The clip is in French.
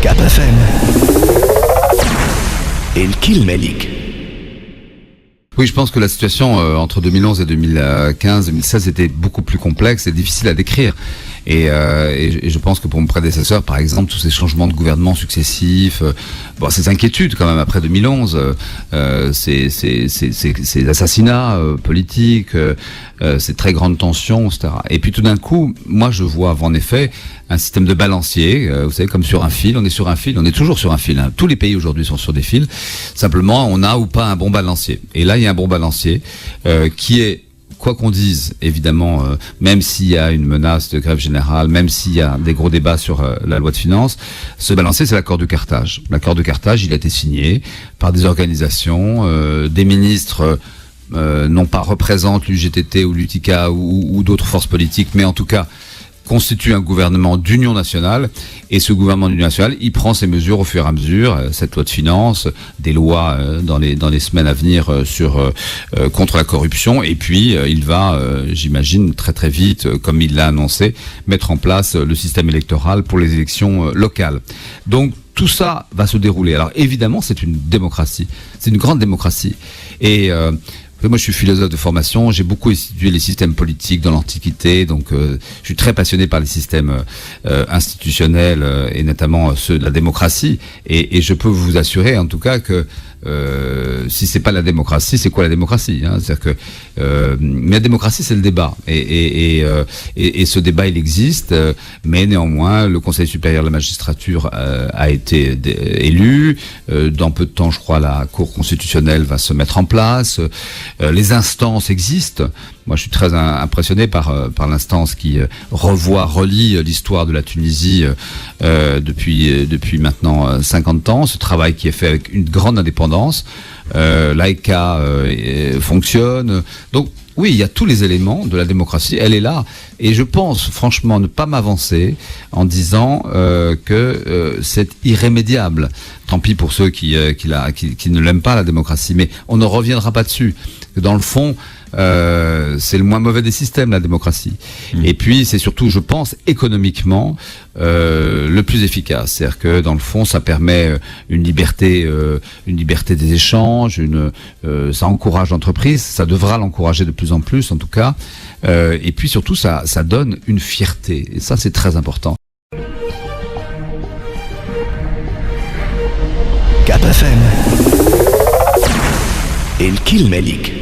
Cap FM. El Melik. Oui, je pense que la situation entre 2011 et 2015-2016 était beaucoup plus complexe et difficile à décrire. Et je pense que pour mon prédécesseur, par exemple, tous ces changements de gouvernement successifs, ces inquiétudes quand même après 2011, ces assassinats politiques, ces très grandes tensions, etc. Et puis tout d'un coup, moi je vois en effet un système de balancier, vous savez, comme sur un fil. On est sur un fil, on est toujours sur un fil. Hein. Tous les pays aujourd'hui sont sur des fils. Simplement, on a ou pas un bon balancier. Et là, il y a un bon balancier qui est, quoi qu'on dise, évidemment, même s'il y a une menace de grève générale, même s'il y a des gros débats sur la loi de finances, ce balancier, c'est l'accord de Carthage. L'accord de Carthage, il a été signé par des organisations, des ministres non pas représentent l'UGTT ou l'UTICA ou d'autres forces politiques, mais en tout cas constitue un gouvernement d'union nationale, et ce gouvernement d'union nationale, il prend ses mesures au fur et à mesure, cette loi de finances, des lois dans les semaines à venir contre la corruption, et puis il va, j'imagine, très très vite, comme il l'a annoncé, mettre en place le système électoral pour les élections locales. Donc tout ça va se dérouler. Alors évidemment, c'est une démocratie, c'est une grande démocratie, et moi, je suis philosophe de formation, j'ai beaucoup étudié les systèmes politiques dans l'Antiquité, donc je suis très passionné par les systèmes institutionnels et notamment ceux de la démocratie. Et je peux vous assurer, en tout cas, que si c'est pas la démocratie, c'est quoi la démocratie, hein? C'est-à-dire que mais la démocratie, c'est le débat, et ce débat, il existe, mais néanmoins, le Conseil supérieur de la magistrature a été élu. Dans peu de temps, je crois, la Cour constitutionnelle va se mettre en place. Les instances existent. Moi, je suis très impressionné par l'instance qui relie l'histoire de la Tunisie depuis maintenant 50 ans. Ce travail qui est fait avec une grande indépendance. L'AECA fonctionne. Donc, oui, il y a tous les éléments de la démocratie. Elle est là. Et je pense, franchement, ne pas m'avancer en disant que c'est irrémédiable. Tant pis pour ceux qui ne l'aiment pas, la démocratie. Mais on ne reviendra pas dessus. Dans le fond, c'est le moins mauvais des systèmes, la démocratie. Et puis, c'est surtout, je pense, économiquement, le plus efficace. C'est-à-dire que, dans le fond, ça permet une liberté des échanges, ça encourage l'entreprise, ça devra l'encourager de plus en plus, en tout cas. Et puis, surtout, ça donne une fierté. Et ça, c'est très important. Cap FM. El Melik.